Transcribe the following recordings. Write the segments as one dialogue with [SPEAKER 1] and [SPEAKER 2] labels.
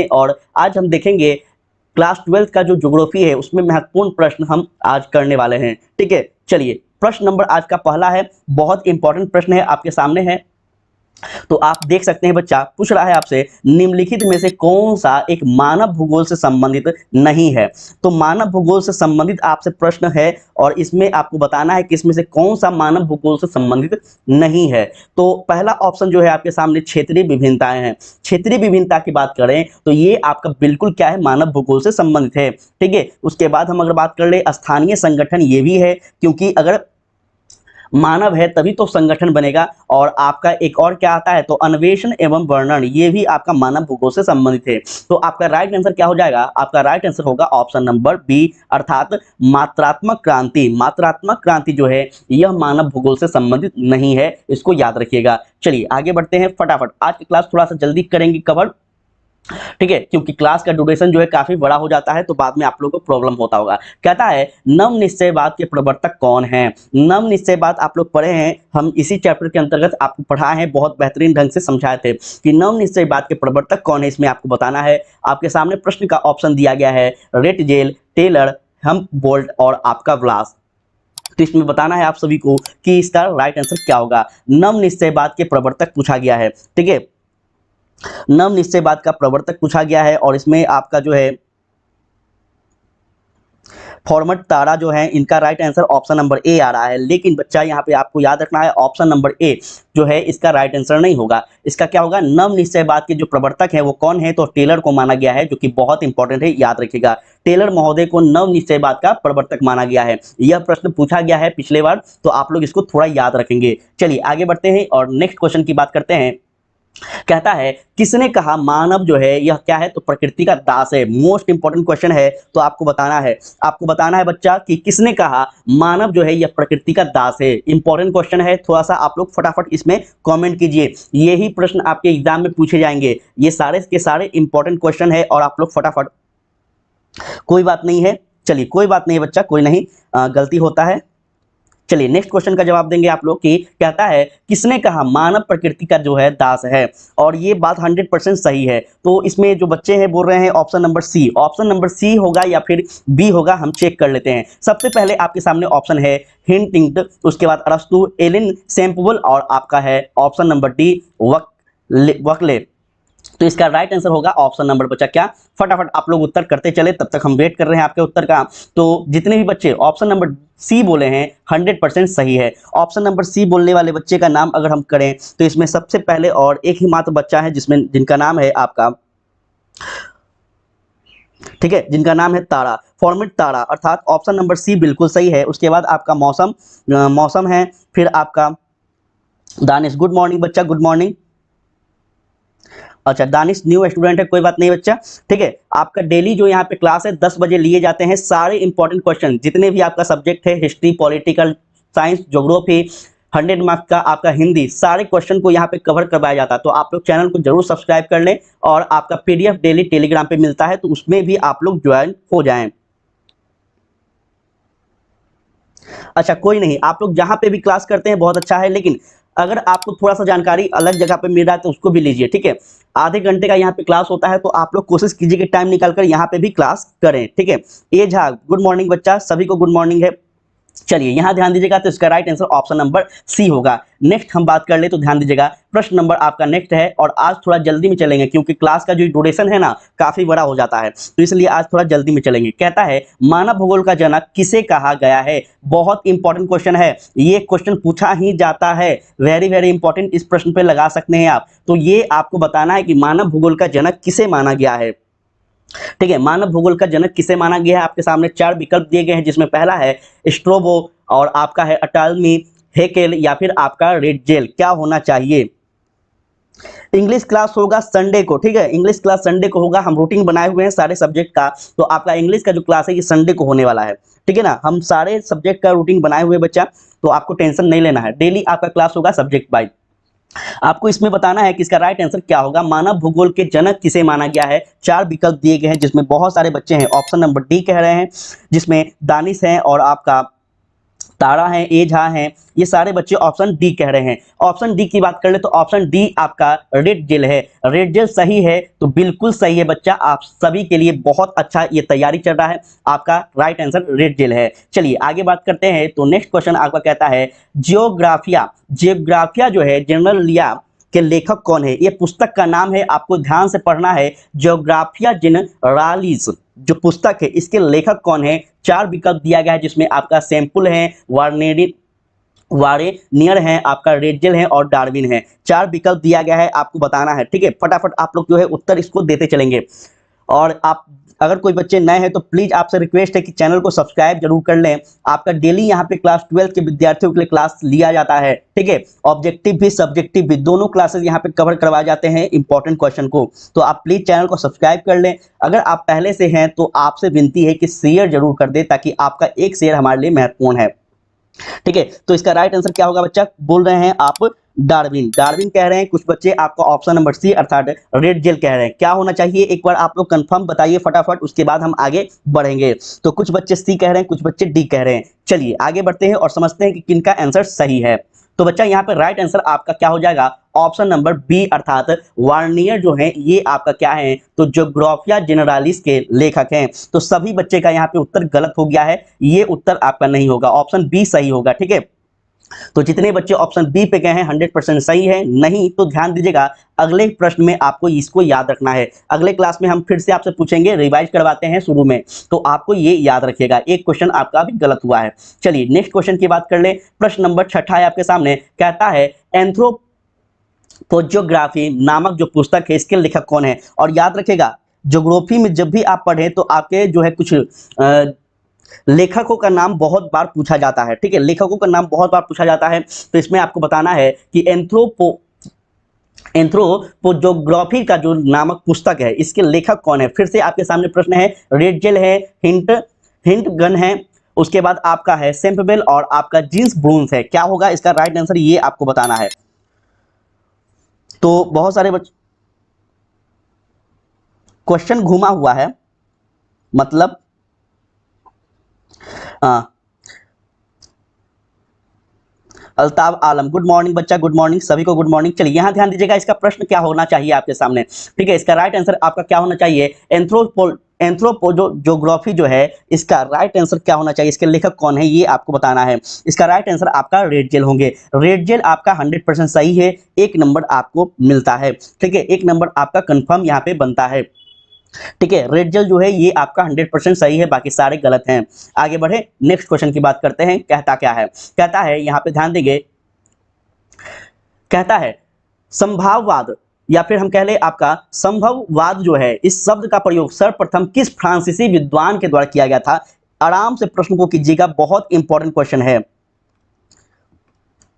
[SPEAKER 1] और आज हम देखेंगे क्लास 12 का जो ज्योग्राफी है उसमें महत्वपूर्ण प्रश्न हम आज करने वाले हैं। ठीक है, चलिए प्रश्न नंबर आज का पहला है, बहुत इंपॉर्टेंट प्रश्न है, आपके सामने है। तो आप देख सकते हैं बच्चा पूछ रहा है आपसे, निम्नलिखित में से कौन सा एक मानव भूगोल से संबंधित नहीं है। तो मानव भूगोल से संबंधित आपसे प्रश्न है और इसमें आपको बताना है कि इसमें से कौन सा मानव भूगोल से संबंधित नहीं है। तो पहला ऑप्शन जो है आपके सामने क्षेत्रीय विभिन्नताएं हैं। क्षेत्रीय विभिन्नता की बात करें तो ये आपका बिल्कुल क्या है, मानव भूगोल से संबंधित है। ठीक है, उसके बाद हम अगर बात कर ले स्थानीय संगठन, ये भी है, क्योंकि अगर मानव है तभी तो संगठन बनेगा। और आपका एक और क्या आता है, तो अन्वेषण एवं वर्णन, ये भी आपका मानव भूगोल से संबंधित है। तो आपका राइट आंसर क्या हो जाएगा, आपका राइट आंसर होगा ऑप्शन नंबर बी, अर्थात मात्रात्मक क्रांति। मात्रात्मक क्रांति जो है यह मानव भूगोल से संबंधित नहीं है, इसको याद रखिएगा। चलिए आगे बढ़ते हैं फटाफट, आज की क्लास थोड़ा सा जल्दी करेंगे कवर। ठीक है, क्योंकि क्लास का ड्यूरेशन जो है काफी बड़ा हो जाता है तो बाद में आप लोगों को प्रॉब्लम होता होगा। कहता है नव निश्चयवाद के प्रवर्तक कौन है। नव निश्चयवाद आप लोग पढ़े हैं, हम इसी चैप्टर के अंतर्गत आपको पढ़ाए हैं, बहुत बेहतरीन ढंग से समझाए थे कि नव निश्चयवाद के प्रवर्तक कौन है, इसमें आपको बताना है। आपके सामने प्रश्न का ऑप्शन दिया गया है, रेटजेल, टेलर, हम्बोल्ट और आपका व्लास। तो इसमें बताना है आप सभी को कि इसका राइट आंसर क्या होगा। नव निश्चयवाद के प्रवर्तक पूछा गया है। ठीक है, नव निश्चयवाद का प्रवर्तक पूछा गया है और इसमें आपका जो है फॉर्मट तारा जो है, इनका right answer option number A आ रहा है। लेकिन बच्चा यहाँ पे आपको याद रखना है ऑप्शन नंबर ए जो है इसका राइट आंसर नहीं होगा। इसका क्या होगा, नव निश्चयवाद के जो प्रवर्तक है वो कौन है, तो टेलर को माना गया है, जो कि बहुत इंपॉर्टेंट है, याद रखिएगा। टेलर महोदय को नव निश्चयवाद का प्रवर्तक माना गया है। यह प्रश्न पूछा गया है पिछले बार, तो आप लोग इसको थोड़ा याद रखेंगे। चलिए आगे बढ़ते हैं और नेक्स्ट क्वेश्चन की बात करते हैं। कहता है किसने कहा मानव जो है यह क्या है, तो प्रकृति का दास है। मोस्ट इंपॉर्टेंट क्वेश्चन है, तो आपको बताना है बच्चा कि किसने कहा मानव जो है यह प्रकृति का दास है। इंपॉर्टेंट क्वेश्चन है, थोड़ा सा आप लोग फटाफट इसमें कमेंट कीजिए। यही प्रश्न आपके एग्जाम में पूछे जाएंगे, ये सारे के सारे इंपॉर्टेंट क्वेश्चन है और आप लोग फटाफट, कोई बात नहीं है, चलिए कोई बात नहीं है बच्चा, कोई नहीं, गलती होता है। चलिए नेक्स्ट क्वेश्चन का जवाब देंगे आप लोग कि कहता है किसने कहा मानव प्रकृति का जो है दास है। और ये बात 100% सही है। तो इसमें जो बच्चे हैं बोल रहे हैं option number C, option number C होगा या फिर बी होगा, हम चेक कर लेते हैं। सबसे पहले आपके सामने ऑप्शन है हिंटिंग, उसके बाद अरस्तु, एलिन सेम्पुल और आपका है ऑप्शन नंबर डी वकले। तो इसका राइट आंसर होगा ऑप्शन नंबर बच्चा क्या, फटाफट आप लोग उत्तर करते चले, तब तक हम वेट कर रहे हैं आपके उत्तर का। तो जितने भी बच्चे ऑप्शन नंबर सी बोले हैं 100% सही है। ऑप्शन नंबर सी बोलने वाले बच्चे का नाम अगर हम करें तो इसमें सबसे पहले और एक ही मात्र बच्चा है जिनका नाम है आपका, ठीक है, जिनका नाम है तारा, फॉर्मेट तारा, अर्थात ऑप्शन नंबर सी बिल्कुल सही है। उसके बाद आपका मौसम है, फिर आपका दानिश, गुड मॉर्निंग बच्चा, गुड मॉर्निंग। अच्छा दानिश न्यू स्टूडेंट है, कोई बात नहीं बच्चा। ठीक है, आपका डेली जो यहाँ पे क्लास है 10 बजे लिए जाते हैं सारे इंपॉर्टेंट क्वेश्चन, जितने भी आपका सब्जेक्ट है, history, political science, geography, 100 marks का आपका हिंदी, सारे क्वेश्चन को यहाँ पे कवर करवाया जाता है। तो आप लोग चैनल को जरूर सब्सक्राइब कर लें और आपका PDF डेली टेलीग्राम पे मिलता है, तो उसमें भी आप लोग ज्वाइन हो जाएं। अच्छा कोई नहीं, आप लोग जहाँ पे भी क्लास करते हैं बहुत अच्छा है, लेकिन अगर आपको थोड़ा सा जानकारी अलग जगह पे मिल रहा है तो उसको भी लीजिए। ठीक है, आधे घंटे का यहाँ पे क्लास होता है, तो आप लोग कोशिश कीजिए कि टाइम निकालकर यहाँ पे भी क्लास करें। ठीक है, ए झा गुड मॉर्निंग बच्चा, सभी को गुड मॉर्निंग है। चलिए यहाँ ध्यान दीजिएगा, तो इसका right answer option number C होगा। नेक्स्ट हम बात कर ले तो ध्यान दीजिएगा, प्रश्न नंबर आपका नेक्स्ट है और आज थोड़ा जल्दी में चलेंगे क्योंकि क्लास का जो ड्यूरेशन है ना काफी बड़ा हो जाता है, तो इसलिए आज थोड़ा जल्दी में चलेंगे। कहता है मानव भूगोल का जनक किसे कहा गया है। बहुत इंपॉर्टेंट क्वेश्चन है, ये क्वेश्चन पूछा ही जाता है, वेरी वेरी इंपॉर्टेंट, इस प्रश्न पे लगा सकते हैं आप। तो ये आपको बताना है कि मानव भूगोल का जनक किसे माना गया है। ठीक है, मानव भूगोल का जनक किसे माना गया है, आपके सामने 4 विकल्प दिए गए हैं, जिसमें पहला है स्ट्रोबो और आपका है अटाल्मी, हेकेल या फिर आपका रेटजेल। क्या होना चाहिए, इंग्लिश क्लास होगा संडे को। ठीक है, इंग्लिश क्लास संडे को होगा, हम रूटीन बनाए हुए हैं सारे सब्जेक्ट का, तो आपका इंग्लिश का जो क्लास है ये संडे को होने वाला है। ठीक है ना, हम सारे सब्जेक्ट का रूटीन बनाए हुए बच्चा, तो आपको टेंशन नहीं लेना है, डेली आपका क्लास होगा सब्जेक्ट वाइज। आपको इसमें बताना है कि इसका राइट आंसर क्या होगा, मानव भूगोल के जनक किसे माना गया है। 4 विकल्प दिए गए हैं, जिसमें बहुत सारे बच्चे हैं ऑप्शन नंबर डी कह रहे हैं, जिसमें दानिश है और आपका तारा हैं, ए झा हैं, ये सारे बच्चे ऑप्शन डी कह रहे हैं। ऑप्शन डी की बात कर ले तो ऑप्शन डी आपका रेड जेल है। रेड जेल सही है, तो बिल्कुल सही है बच्चा, आप सभी के लिए बहुत अच्छा ये तैयारी चल रहा है। आपका राइट आंसर रेड जेल है। चलिए आगे बात करते हैं। तो नेक्स्ट क्वेश्चन आपका कहता है जियोग्राफिया। जियोग्राफिया जो है जनरल लिया के लेखक कौन है? ये पुस्तक का नाम है, आपको ध्यान से पढ़ना है। जियोग्राफिया जनरालिस जो पुस्तक है, इसके लेखक कौन है? 4 विकल्प दिया गया है, जिसमें आपका सैंपल है, वारेनियर है, आपका रेडजेल है और डार्विन है। 4 विकल्प दिया गया है, आपको बताना है। ठीक है, फटाफट आप लोग जो है उत्तर इसको देते चलेंगे। और आप अगर कोई बच्चे नए हैं तो प्लीज आपसे रिक्वेस्ट है कि चैनल को सब्सक्राइब जरूर कर लें। आपका डेली यहाँ पे क्लास 12 के विद्यार्थियों के लिए क्लास लिया जाता है। ठीक है, ऑब्जेक्टिव भी सब्जेक्टिव भी दोनों क्लासेस यहाँ पे कवर करवाए जाते हैं इंपॉर्टेंट क्वेश्चन को। तो आप प्लीज चैनल को सब्सक्राइब कर लें। अगर आप पहले से हैं तो आपसे विनती है कि शेयर जरूर कर दे, ताकि आपका एक शेयर हमारे लिए महत्वपूर्ण है। ठीक है, तो इसका राइट आंसर क्या होगा बच्चा? बोल रहे हैं आप डार्विन। डार्विन कह रहे हैं कुछ बच्चे, आपका ऑप्शन नंबर सी अर्थात रेड जेल कह रहे हैं। क्या होना चाहिए एक बार आप लोग कंफर्म बताइए फटाफट, उसके बाद हम आगे बढ़ेंगे। तो कुछ बच्चे सी कह रहे हैं, कुछ बच्चे डी कह रहे हैं। चलिए आगे बढ़ते हैं और समझते हैं कि किनका आंसर सही है। तो बच्चा यहाँ पे राइट आंसर आपका क्या हो जाएगा? ऑप्शन नंबर बी अर्थात वार्नियर जो है ये आपका क्या है? तो जियोग्राफिया जनरालिस के लेखक हैं। तो सभी बच्चे का यहाँ पे उत्तर गलत हो गया है, ये उत्तर आपका नहीं होगा, ऑप्शन बी सही होगा। ठीक है, तो जितने बच्चे ऑप्शन बी पे गए हैं 100% सही है। नहीं तो ध्यान दीजिएगा, अगले प्रश्न में आपको इसको याद रखना है। अगले क्लास में हम फिर से आपसे पूछेंगे, रिवाइज करवाते हैं शुरू में, तो आपको ये याद रखिएगा। एक क्वेश्चन आपका भी गलत हुआ है। चलिए नेक्स्ट क्वेश्चन की बात कर ले। प्रश्न नंबर 6 है आपके सामने, कहता है एंथ्रोपोजियोग्राफी नामक जो पुस्तक है, इसके लेखक कौन है? और याद रखिएगा, ज्योग्राफी में जब भी आप पढ़ें तो आपके जो है कुछ लेखकों का नाम बहुत बार पूछा जाता है। ठीक है, लेखकों का नाम बहुत बार पूछा जाता है। तो इसमें आपको बताना है कि एंथ्रोपोजियोग्राफी का जो नामक पुस्तक है, इसके लेखक कौन है? फिर से आपके सामने प्रश्न है। रेडजेल है, हिंट गन है, उसके बाद आपका है सेम्पबेल और आपका जीन्स ब्रून्स है। क्या होगा इसका राइट आंसर, ये आपको बताना है। तो बहुत सारे क्वेश्चन घुमा हुआ है, मतलब अल्ताफ आलम, गुड मॉर्निंग बच्चा, गुड मॉर्निंग, सभी को गुड मॉर्निंग। चलिए यहाँ ध्यान दीजिएगा, इसका प्रश्न क्या होना चाहिए आपके सामने। ठीक है, इसका राइट आंसर आपका क्या होना चाहिए? एंथ्रोपोजियोग्राफी जो है, इसका राइट आंसर क्या होना चाहिए? इसके लेखक कौन है ये आपको बताना है। इसका राइट आंसर आपका रेडजेल होंगे। रेडजेल आपका 100% सही है, 1 नंबर आपको मिलता है। ठीक है, 1 नंबर आपका कंफर्म यहाँ पे बनता है। ठीक है, रेड जेल जो है ये आपका 100% सही है, बाकी सारे गलत हैं। आगे बढ़े, नेक्स्ट क्वेश्चन की बात करते हैं। कहता क्या है? कहता है, यहां पे ध्यान देंगे, कहता है संभाववाद, या फिर हम कह ले आपका संभववाद जो है, इस शब्द का प्रयोग सर्वप्रथम किस फ्रांसीसी विद्वान के द्वारा किया गया था? आराम से प्रश्न को कीजिएगा, बहुत इंपॉर्टेंट क्वेश्चन है।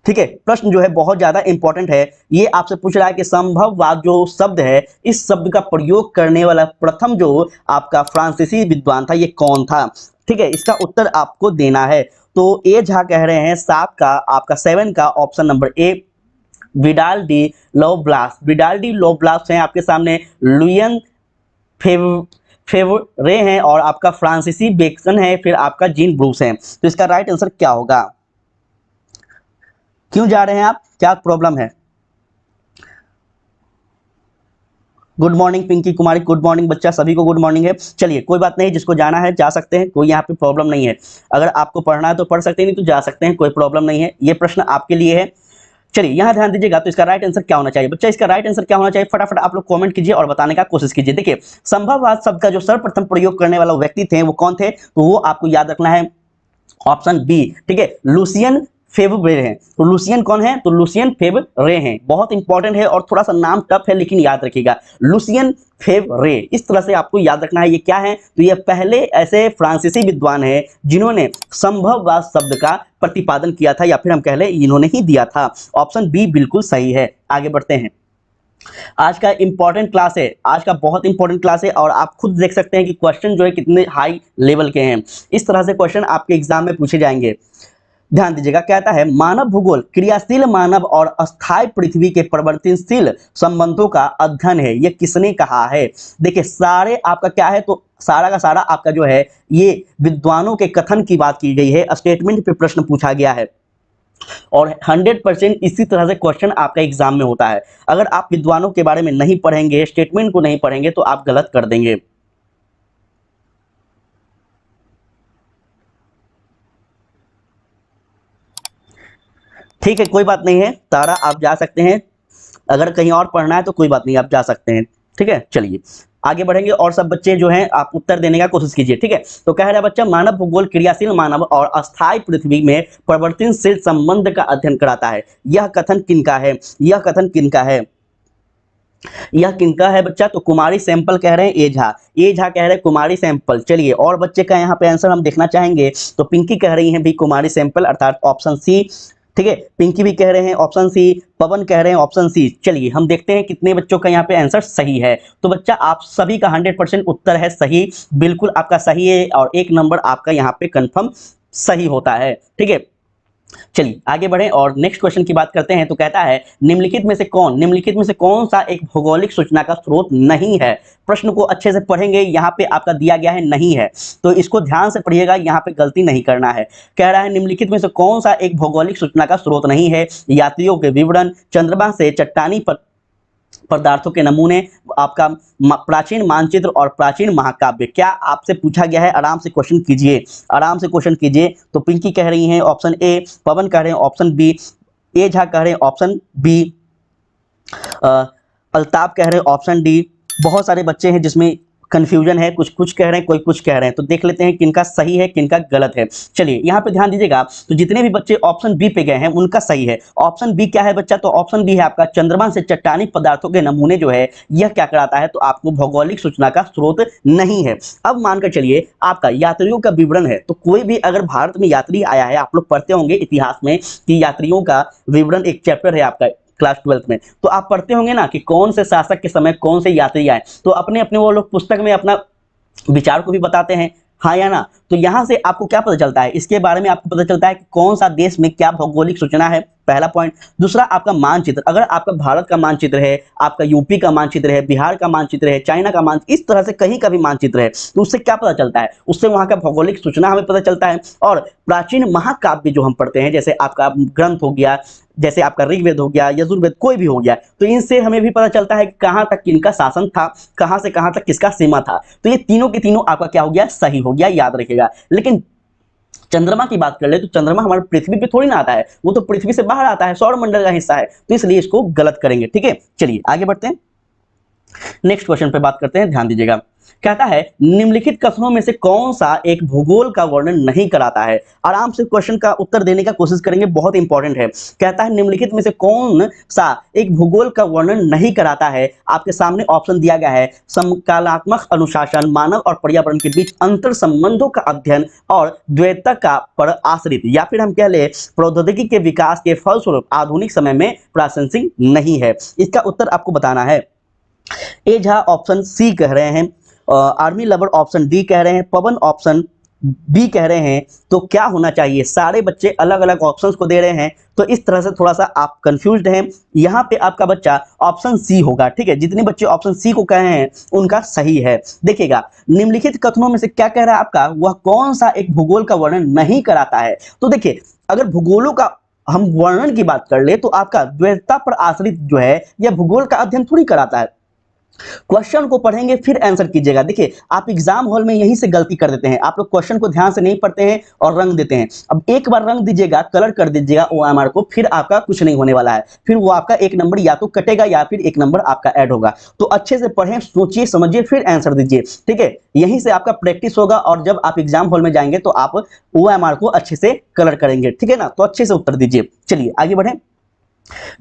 [SPEAKER 1] ठीक है, प्रश्न जो है बहुत ज्यादा इंपॉर्टेंट है। ये आपसे पूछ रहा है कि संभववाद जो शब्द है, इस शब्द का प्रयोग करने वाला प्रथम जो आपका फ्रांसीसी विद्वान था, ये कौन था? ठीक है, इसका उत्तर आपको देना है। तो ए झा कह रहे हैं 7 का, आपका 7 का option number A Vidal de la Blache. Vidal de la Blache हैं आपके सामने, लुइयन फेवरे हैं और आपका फ्रांसीसी बेक्सन है, फिर आपका जीन ब्रूस है। तो इसका राइट आंसर क्या होगा? क्यों जा रहे हैं आप, क्या प्रॉब्लम है? गुड मॉर्निंग पिंकी कुमारी, गुड मॉर्निंग बच्चा, सभी को गुड मॉर्निंग है। चलिए कोई बात नहीं, जिसको जाना है जा सकते हैं, कोई यहाँ पे प्रॉब्लम नहीं है। अगर आपको पढ़ना है तो पढ़ सकते हैं, नहीं तो जा सकते हैं, कोई प्रॉब्लम नहीं है। ये प्रश्न आपके लिए है। चलिए यहाँ ध्यान दीजिएगा, तो इसका राइट आंसर क्या होना चाहिए बच्चा? इसका राइट आंसर क्या होना चाहिए, फटाफट आप लोग कमेंट कीजिए और बताने का कोशिश कीजिए। देखिए, संभववाद शब्द का जो सर्वप्रथम प्रयोग करने वाला व्यक्ति थे, वो कौन थे? तो वो आपको याद रखना है, ऑप्शन बी। ठीक है, लुसियन फेवरे हैं। तो लुसियन कौन है? तो लुसियन फेवरे हैं, बहुत इंपॉर्टेंट है और थोड़ा सा नाम टफ है, लेकिन याद रखिएगा, लुसियन फेवरे, इस तरह से आपको याद रखना है। ये क्या है? तो ये पहले ऐसे फ्रांसीसी विद्वान हैं जिन्होंने संभववाद शब्द का प्रतिपादन किया था, या फिर हम कह लें इन्होंने ही दिया था। ऑप्शन बी बिल्कुल सही है। आगे बढ़ते हैं। आज का इंपॉर्टेंट क्लास है, आज का बहुत इंपॉर्टेंट क्लास है, और आप खुद देख सकते हैं कि क्वेश्चन जो है कितने हाई लेवल के हैं। इस तरह से क्वेश्चन आपके एग्जाम में पूछे जाएंगे। ध्यान दीजिएगा, कहता है मानव भूगोल क्रियाशील मानव और अस्थायी पृथ्वी के परिवर्तनशील संबंधों का अध्ययन है, ये किसने कहा है? देखिए सारे आपका क्या है, तो सारा का सारा आपका जो है ये विद्वानों के कथन की बात की गई है, स्टेटमेंट पे प्रश्न पूछा गया है और 100% इसी तरह से क्वेश्चन आपका एग्जाम में होता है। अगर आप विद्वानों के बारे में नहीं पढ़ेंगे, स्टेटमेंट को नहीं पढ़ेंगे तो आप गलत कर देंगे। ठीक है, कोई बात नहीं है तारा, आप जा सकते हैं, अगर कहीं और पढ़ना है तो कोई बात नहीं, आप जा सकते हैं। ठीक है, चलिए आगे बढ़ेंगे और सब बच्चे जो हैं आप उत्तर देने का कोशिश कीजिए। ठीक है, तो कह रहा है बच्चा मानव भूगोल क्रियाशील मानव और अस्थायी पृथ्वी में परिवर्तनशील संबंध का अध्ययन कराता है। यह कथन किनका है? यह कथन किनका है? यह किनका है बच्चा? तो कुमारी सैंपल कह रहे हैं, ए झा, ए झा कह रहे हैं कुमारी सैंपल। चलिए और बच्चे का यहाँ पे आंसर हम देखना चाहेंगे, तो पिंकी कह रही हैं भी कुमारी सैंपल अर्थात ऑप्शन सी। ठीक है, पिंकी भी कह रहे हैं ऑप्शन सी, पवन कह रहे हैं ऑप्शन सी। चलिए हम देखते हैं कितने बच्चों का यहाँ पे आंसर सही है। तो बच्चा आप सभी का 100% उत्तर है सही, बिल्कुल आपका सही है और 1 नंबर आपका यहाँ पे कंफर्म सही होता है। ठीक है, चलिए आगे बढ़े और नेक्स्ट क्वेश्चन की बात करते हैं। तो कहता है निम्नलिखित में से कौन सा एक भौगोलिक सूचना का स्रोत नहीं है? प्रश्न को अच्छे से पढ़ेंगे, यहाँ पे आपका दिया गया है नहीं है, तो इसको ध्यान से पढ़िएगा, यहाँ पे गलती नहीं करना है। कह रहा है निम्नलिखित में से कौन सा एक भौगोलिक सूचना का स्रोत नहीं है? यात्रियों के विवरण, चंद्रमा से चट्टानी पदार्थों के नमूने, आपका प्राचीन मानचित्र और प्राचीन महाकाव्य। क्या आपसे पूछा गया है? आराम से क्वेश्चन कीजिए, आराम से क्वेश्चन कीजिए। तो पिंकी कह रही हैं ऑप्शन ए, पवन कह रहे हैं ऑप्शन बी, ए झा कह रहे हैं ऑप्शन बी, अल्ताफ कह रहे हैं ऑप्शन डी। बहुत सारे बच्चे हैं जिसमें कंफ्यूजन है, कुछ कुछ कह रहे हैं, कोई कुछ कह रहे हैं, तो देख लेते हैं किनका सही है किनका गलत है। चलिए यहाँ पे ध्यान दीजिएगा, तो जितने भी बच्चे ऑप्शन बी पे गए हैं उनका सही है। ऑप्शन बी क्या है बच्चा? तो ऑप्शन बी है आपका चंद्रमा से चट्टानी पदार्थों के नमूने जो है यह क्या कराता है? तो आपको भौगोलिक सूचना का स्रोत नहीं है। अब मानकर चलिए आपका यात्रियों का विवरण है, तो कोई भी अगर भारत में यात्री आया है, आप लोग पढ़ते होंगे इतिहास में कि यात्रियों का विवरण एक चैप्टर है आपका क्लास 12th में, तो आप पढ़ते होंगे ना कि कौन से शासक के समय कौन से यात्री आए, तो अपने अपने वो लोग पुस्तक में अपना विचार को भी बताते हैं, हाँ या ना? तो यहां से आपको क्या पता चलता है? इसके बारे में आपको पता चलता है कि कौन सा देश में क्या भौगोलिक सूचना है, पहला पॉइंट। दूसरा आपका मानचित्र, अगर आपका भारत का मानचित्र है, आपका यूपी का मानचित्र है, बिहार का मानचित्र है, चाइना का मानचित्र, इस तरह से कहीं का भी मानचित्र है, तो उससे क्या पता चलता है? उससे वहां का भौगोलिक सूचना हमें पता चलता है। और प्राचीन महाकाव्य जो हम पढ़ते हैं, जैसे आपका ग्रंथ हो गया, जैसे आपका ऋग्वेद हो गया, यजुर्वेद, कोई भी हो गया, तो इनसे हमें भी पता चलता है कि कहां तक किनका शासन था, कहां से कहां तक किसका सीमा था। तो ये तीनों के तीनों आपका क्या हो गया? सही हो गया, याद रखिएगा। लेकिन चंद्रमा की बात कर ले तो चंद्रमा हमारे पृथ्वी पे थोड़ी ना आता है, वो तो पृथ्वी से बाहर आता है, सौर मंडल का हिस्सा है, तो इसलिए इसको गलत करेंगे। ठीक है, चलिए आगे बढ़ते हैं, नेक्स्ट क्वेश्चन पे बात करते हैं, ध्यान दीजिएगा। कहता है निम्नलिखित कथनों में से कौन सा एक भूगोल का वर्णन नहीं कराता है? आराम से क्वेश्चन का उत्तर देने का कोशिश करेंगे, बहुत इंपॉर्टेंट है। कहता है निम्नलिखित में से कौन सा एक भूगोल का वर्णन नहीं कराता है? आपके सामने ऑप्शन दिया गया है, समकालात्मक अनुशासन, मानव और पर्यावरण के बीच अंतर संबंधों का अध्ययन और द्वैतता का पर आश्रित, या फिर हम कह ले प्रौद्योगिकी के विकास के फलस्वरूप आधुनिक समय में प्रासंगिक नहीं है। इसका उत्तर आपको बताना है। ए झा ऑप्शन सी कह रहे हैं, आर्मी लवर ऑप्शन डी कह रहे हैं, पवन ऑप्शन बी कह रहे हैं। तो क्या होना चाहिए? सारे बच्चे अलग अलग ऑप्शंस को दे रहे हैं, तो इस तरह से थोड़ा सा आप कंफ्यूज्ड हैं। यहाँ पे आपका बच्चा ऑप्शन सी होगा। ठीक है, जितने बच्चे ऑप्शन सी को कहे हैं उनका सही है। देखिएगा निम्नलिखित कथनों में से क्या कह रहा है आपका, वह कौन सा एक भूगोल का वर्णन नहीं कराता है? तो देखिए अगर भूगोलों का हम वर्णन की बात कर ले तो आपका द्वैतता पर आश्रित जो है यह भूगोल का अध्ययन थोड़ी कराता है। क्वेश्चन को पढ़ेंगे फिर आंसर कीजिएगा। देखिए आप एग्जाम हॉल में यहीं से गलती कर देते हैं, आप लोग क्वेश्चन को ध्यान से नहीं पढ़ते हैं और रंग देते हैं। अब एक बार रंग दीजिएगा, कलर कर दीजिएगा OMR को, फिर आपका कुछ नहीं होने वाला है, फिर वो आपका 1 नंबर या तो कटेगा या फिर 1 नंबर आपका ऐड होगा। तो अच्छे से पढ़ें, सोचिए समझिए फिर आंसर दीजिए। ठीक है, यहीं से आपका प्रैक्टिस होगा और जब आप एग्जाम हॉल में जाएंगे तो आप OMR को अच्छे से कलर करेंगे। ठीक है ना, तो अच्छे से उत्तर दीजिए। चलिए आगे बढ़ें,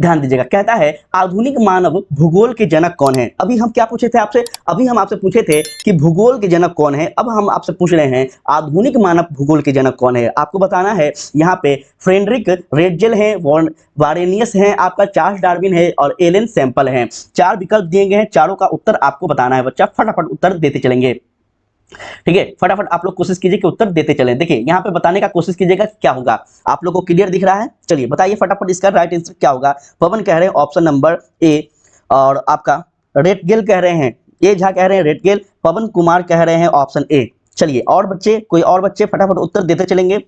[SPEAKER 1] ध्यान दीजिएगा। कहता है आधुनिक मानव भूगोल के जनक कौन है? अभी हम क्या पूछे थे आपसे? अभी हम आपसे पूछे थे कि भूगोल के जनक कौन है, अब हम आपसे पूछ रहे हैं आधुनिक मानव भूगोल के जनक कौन है। आपको बताना है। यहाँ पे फ्रेडरिक रेटजेल है, वारेनियस है, आपका चार्ल्स डार्विन है और एलन सैंपल है। 4 विकल्प दिए गए हैं, चारों का उत्तर आपको बताना है बच्चा, फटाफट उत्तर देते चलेंगे। ठीक है, फटाफट आप लोग कोशिश कीजिए कि उत्तर देते चलें। देखिए यहाँ पे बताने का कोशिश कीजिएगा क्या होगा। आप लोग को क्लियर दिख रहा है? चलिए बताइए फटाफट इसका राइट आंसर क्या होगा। पवन कह रहे हैं ऑप्शन नंबर ए, और आपका रेटगेल कह रहे हैं, ए झा कह रहे हैं रेटगेल, पवन कुमार कह रहे हैं ऑप्शन ए। चलिए और बच्चे, कोई और बच्चे फटाफट उत्तर देते चलेंगे।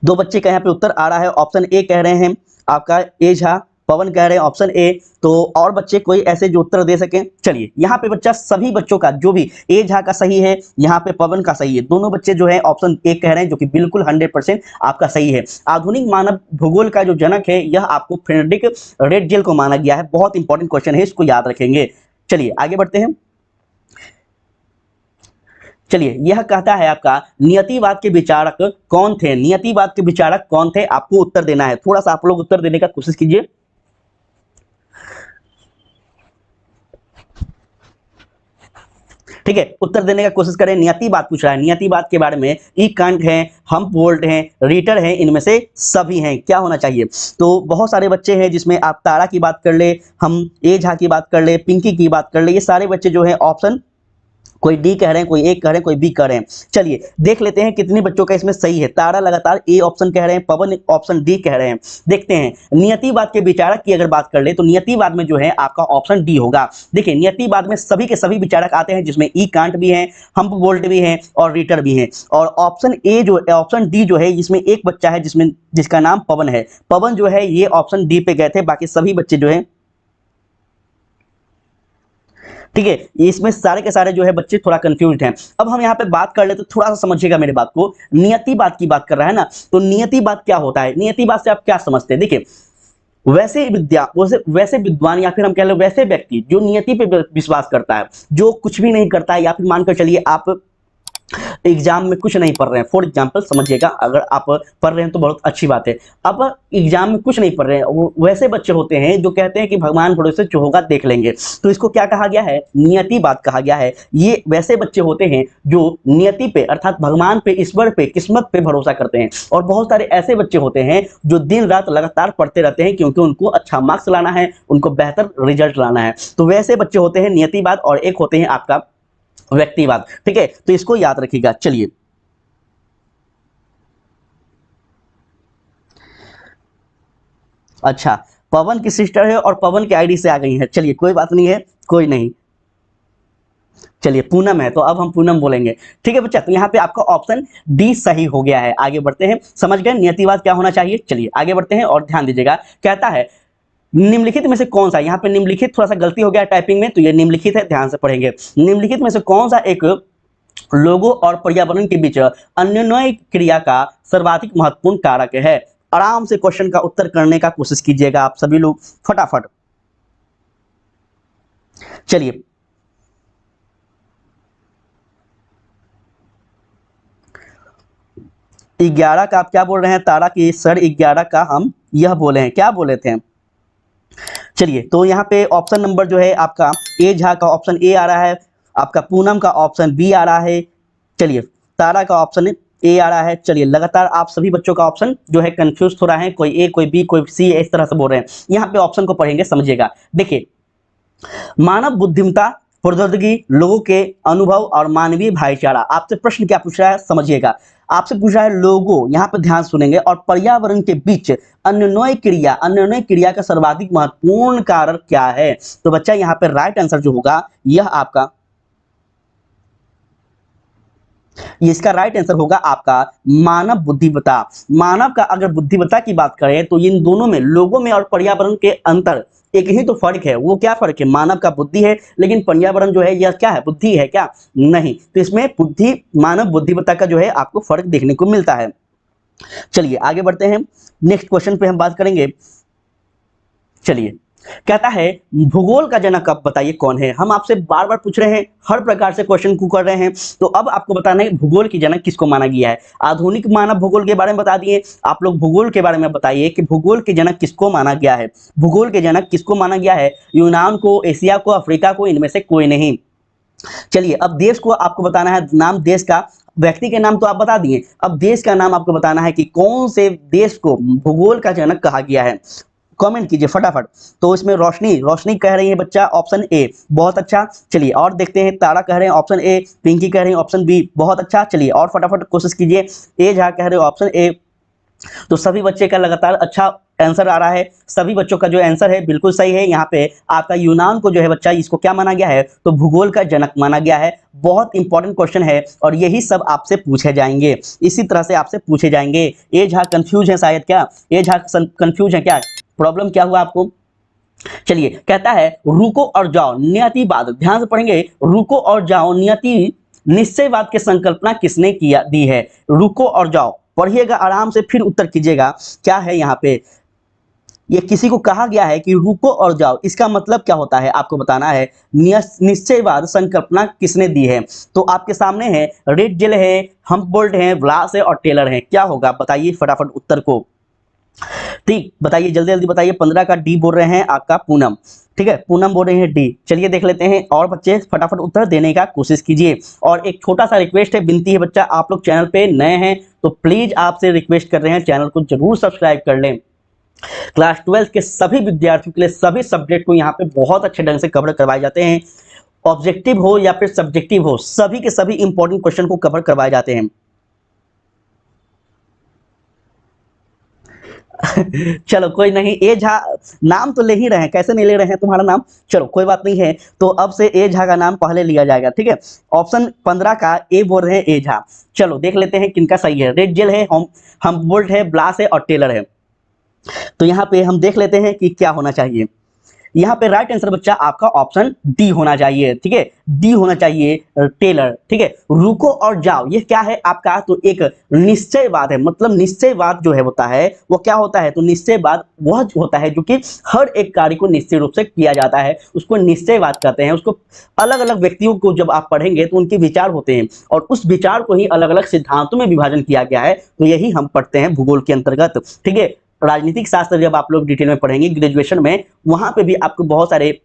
[SPEAKER 1] दो बच्चे का यहाँ पे उत्तर आ रहा है, ऑप्शन ए कह रहे हैं आपका ए झा, पवन कह रहे हैं ऑप्शन ए। तो और बच्चे कोई ऐसे जो उत्तर दे सकें। चलिए यहाँ पे बच्चा सभी बच्चों का जो भी ए झा का सही है, यहाँ पे पवन का सही है, दोनों बच्चे जो है ऑप्शन ए कह रहे हैं, जो कि बिल्कुल 100% आपका सही है। आधुनिक मानव भूगोल का जो जनक है यह आपको फ्रेडरिक रेटगेल को माना गया है। बहुत इंपॉर्टेंट क्वेश्चन है, इसको याद रखेंगे। चलिए आगे बढ़ते हैं। चलिए यह कहता है आपका नियतिवाद के विचारक कौन थे? नियतिवाद के विचारक कौन थे? आपको उत्तर देना है, थोड़ा सा आप लोग उत्तर देने का कोशिश कीजिए। ठीक है, उत्तर देने का कोशिश करें। नियतिवाद पूछ रहा है, नियतिवाद के बारे में ई कांट है, हम्बोल्ट हैं, रीटर हैं, इनमें से सभी हैं, क्या होना चाहिए? तो बहुत सारे बच्चे हैं जिसमें आप तारा की बात कर ले, हम ए झा की बात कर ले, पिंकी की बात कर ले, ये सारे बच्चे जो है ऑप्शन, कोई डी कह रहे हैं, कोई ए कह रहे हैं, कोई बी कह रहे हैं। चलिए देख लेते हैं कितने बच्चों का इसमें सही है। तारा लगातार ए ऑप्शन कह रहे हैं, पवन ऑप्शन डी कह रहे हैं। देखते हैं नियतिवाद के विचारक की अगर बात कर ले तो नियतिवाद में जो है आपका ऑप्शन डी होगा। देखिए नियतिवाद में सभी के सभी विचारक आते हैं, जिसमें ई कांट भी है, हम्बोल्ट भी है और रीटर भी है। और ऑप्शन ए जो, ऑप्शन डी जो है, इसमें एक बच्चा है जिसमें, जिसका नाम पवन है। पवन जो है ये ऑप्शन डी पे गए थे, बाकी सभी बच्चे जो है, ठीक है, इसमें सारे के सारे जो है बच्चे थोड़ा कंफ्यूज्ड हैं। अब हम यहाँ पे बात कर ले तो थोड़ा सा समझिएगा मेरे बात को। नियतिवाद की बात कर रहा है ना, तो नियतिवाद क्या होता है? नियतिवाद से आप क्या समझते हैं? देखिए वैसे विद्वान या फिर हम कह लो वैसे व्यक्ति जो नियति पे विश्वास करता है, जो कुछ भी नहीं करता है, या फिर मानकर चलिए आप एग्जाम में कुछ नहीं पढ़ रहे हैं, फॉर एग्जाम्पल समझिएगा, अगर आप पढ़ रहे हैं तो बहुत अच्छी बात है। अब एग्जाम में कुछ नहीं पढ़ रहे हैं, वो वैसे बच्चे होते हैं जो कहते हैं कि भगवान भरोसे जो होगा देख लेंगे, तो इसको क्या कहा गया है? नियतिवाद कहा गया है। ये वैसे बच्चे होते हैं जो नियति पे अर्थात भगवान पे, ईश्वर पे, किस्मत पे भरोसा करते हैं। और बहुत सारे ऐसे बच्चे होते हैं जो दिन रात लगातार पढ़ते रहते हैं, क्योंकि उनको अच्छा मार्क्स लाना है, उनको बेहतर रिजल्ट लाना है। तो वैसे बच्चे होते हैं नियतिवाद, और एक होते हैं आपका व्यक्तिवाद। ठीक है, तो इसको याद रखिएगा। चलिए अच्छा, पवन की सिस्टर है और पवन के आईडी से आ गई है। चलिए कोई बात नहीं है, कोई नहीं। चलिए पूनम है, तो अब हम पूनम बोलेंगे। ठीक है बच्चा, तो यहाँ पे आपका ऑप्शन डी सही हो गया है। आगे बढ़ते हैं, समझ गए नियतिवाद क्या होना चाहिए। चलिए आगे बढ़ते हैं और ध्यान दीजिएगा। कहता है निम्नलिखित में से कौन सा, यहाँ पे निम्नलिखित थोड़ा सा गलती हो गया टाइपिंग में, तो ये निम्नलिखित है, ध्यान से पढ़ेंगे। निम्नलिखित में से कौन सा एक लोगों और पर्यावरण के बीच अन्योन्य क्रिया का सर्वाधिक महत्वपूर्ण कारक है? आराम से क्वेश्चन का उत्तर करने का कोशिश कीजिएगा आप सभी लोग फटाफट। चलिए 11 का आप क्या बोल रहे हैं? तारा की सर 11 का हम यह बोले हैं, क्या बोले थे? चलिए तो यहाँ पे ऑप्शन नंबर जो है आपका ए झा का ऑप्शन ए आ रहा है, आपका पूनम का ऑप्शन बी आ रहा है, चलिए तारा का ऑप्शन ए आ रहा है। चलिए लगातार आप सभी बच्चों का ऑप्शन जो है कंफ्यूज हो रहा है, कोई ए, कोई बी, कोई सी, इस तरह से बोल रहे हैं। यहाँ पे ऑप्शन को पढ़ेंगे, समझिएगा। देखिए मानव बुद्धिमत्ता, प्रौद्योगिकी, लोगों के अनुभव और मानवीय भाईचारा। आपसे प्रश्न क्या पूछ रहा है, समझिएगा। आपसे पूछ रहा है लोगों, यहाँ पे ध्यान सुनेंगे, और पर्यावरण के बीच अन्योन्य क्रिया का सर्वाधिक महत्वपूर्ण कारक क्या है? तो बच्चा यहाँ पे राइट आंसर जो होगा यह आपका, इसका राइट आंसर होगा आपका मानव बुद्धिमत्ता। मानव का अगर बुद्धिमत्ता की बात करें तो इन दोनों में, लोगों में और पर्यावरण के अंतर एक ही तो फर्क है। वो क्या फर्क है? मानव का बुद्धि है, लेकिन पर्यावरण जो है यह क्या है? बुद्धि है क्या? नहीं। तो इसमें बुद्धि, मानव बुद्धिमत्ता का जो है आपको फर्क देखने को मिलता है। चलिए आगे बढ़ते हैं, नेक्स्ट क्वेश्चन पे हम बात करेंगे। चलिए कहता है भूगोल का जनक अब बताइए कौन है? हम आपसे बार बार पूछ रहे हैं, हर प्रकार से क्वेश्चन को कर रहे हैं, तो अब आपको बताना है भूगोल की जनक किसको माना गया है। आधुनिक मानव भूगोल के बारे में बता दिए, आप लोग भूगोल के बारे में बताइए कि भूगोल के जनक किसको माना गया है। भूगोल के जनक किसको माना गया है? यूनान को, एशिया को, अफ्रीका को, इनमें से कोई नहीं। चलिए अब देश को आपको बताना है, नाम देश का, व्यक्ति के नाम तो आप बता दिए, अब देश का नाम आपको बताना है कि कौन से देश को भूगोल का जनक कहा गया है। कमेंट कीजिए फटाफट। तो इसमें रोशनी रोशनी कह रही है बच्चा ऑप्शन ए, बहुत अच्छा। चलिए और देखते हैं, तारा कह रहे हैं ऑप्शन ए, पिंकी कह रही है ऑप्शन बी, बहुत अच्छा। चलिए और फटाफट कोशिश कीजिए। ए झा कह रहे हो ऑप्शन ए। तो सभी बच्चे का लगातार अच्छा आंसर आ रहा है, सभी बच्चों का जो आंसर है बिल्कुल सही है। यहाँ पे आपका यूनान को जो है बच्चा, इसको क्या माना गया है, तो भूगोल का जनक माना गया है। बहुत इंपॉर्टेंट क्वेश्चन है और यही सब आपसे पूछे जाएंगे, इसी तरह से आपसे पूछे जाएंगे। ए झा कंफ्यूज है शायद, क्या ए झा कंफ्यूज है, क्या प्रॉब्लम क्या हुआ आपको? चलिए कहता है रुको और जाओ नियतिवाद, ध्यान से पढ़ेंगे, रुको और जाओ नियति निश्चयवाद की संकल्पना किसने किया दी है? रुको और जाओ, पढ़िएगा आराम से फिर उत्तर कीजिएगा। क्या है यहाँ पे, ये किसी को कहा गया है कि रुको और जाओ, इसका मतलब क्या होता है आपको बताना है। निश्चयवाद संकल्पना किसने दी है? तो आपके सामने है रेड जेल है, हम्बोल्ट है, ब्लास है और टेलर है। क्या होगा बताइए फटाफट उत्तर को, ठीक बताइए, जल्दी जल्दी बताइए। 15 का डी बोल रहे हैं आपका पूनम, ठीक है, पूनम बोल रहे हैं डी। चलिए देख लेते हैं और बच्चे फटाफट उत्तर देने का कोशिश कीजिए। और एक छोटा सा रिक्वेस्ट है, विनती है बच्चा, आप लोग चैनल पे नए हैं तो प्लीज आपसे रिक्वेस्ट कर रहे हैं, चैनल को जरूर सब्सक्राइब कर लें। क्लास 12 के सभी विद्यार्थियों के लिए सभी सब्जेक्ट को यहाँ पे बहुत अच्छे ढंग से कवर करवाए जाते हैं। ऑब्जेक्टिव हो या फिर सब्जेक्टिव हो, सभी के सभी इंपॉर्टेंट क्वेश्चन को कवर करवाए जाते हैं। चलो कोई नहीं, ए झा नाम तो ले ही रहे हैं, कैसे नहीं ले रहे हैं तुम्हारा नाम, चलो कोई बात नहीं है। तो अब से ए झा का नाम पहले लिया जाएगा, ठीक है। ऑप्शन 15 का ए बोल रहे हैं ए झा। चलो देख लेते हैं किनका सही है। रेड जेल है, हम्बोल्ट है, ब्लास है और टेलर है। तो यहाँ पे हम देख लेते हैं कि क्या होना चाहिए। यहाँ पे राइट आंसर बच्चा आपका ऑप्शन डी होना चाहिए, ठीक है, डी होना चाहिए, टेलर, ठीक है। रुको और जाओ ये क्या है आपका, तो एक निश्चयवाद है। मतलब निश्चयवाद जो है होता है वो क्या होता है, तो निश्चयवाद वह होता है जो कि हर एक कार्य को निश्चय रूप से किया जाता है, उसको निश्चयवाद कहते हैं। उसको अलग अलग व्यक्तियों को जब आप पढ़ेंगे तो उनके विचार होते हैं और उस विचार को ही अलग अलग सिद्धांतों में विभाजन किया गया है। तो यही हम पढ़ते हैं भूगोल के अंतर्गत, ठीक है। राजनीतिक शास्त्र जब आप लोग डिटेल में पढ़ेंगे ग्रेजुएशन में, वहां पे भी आपको बहुत सारे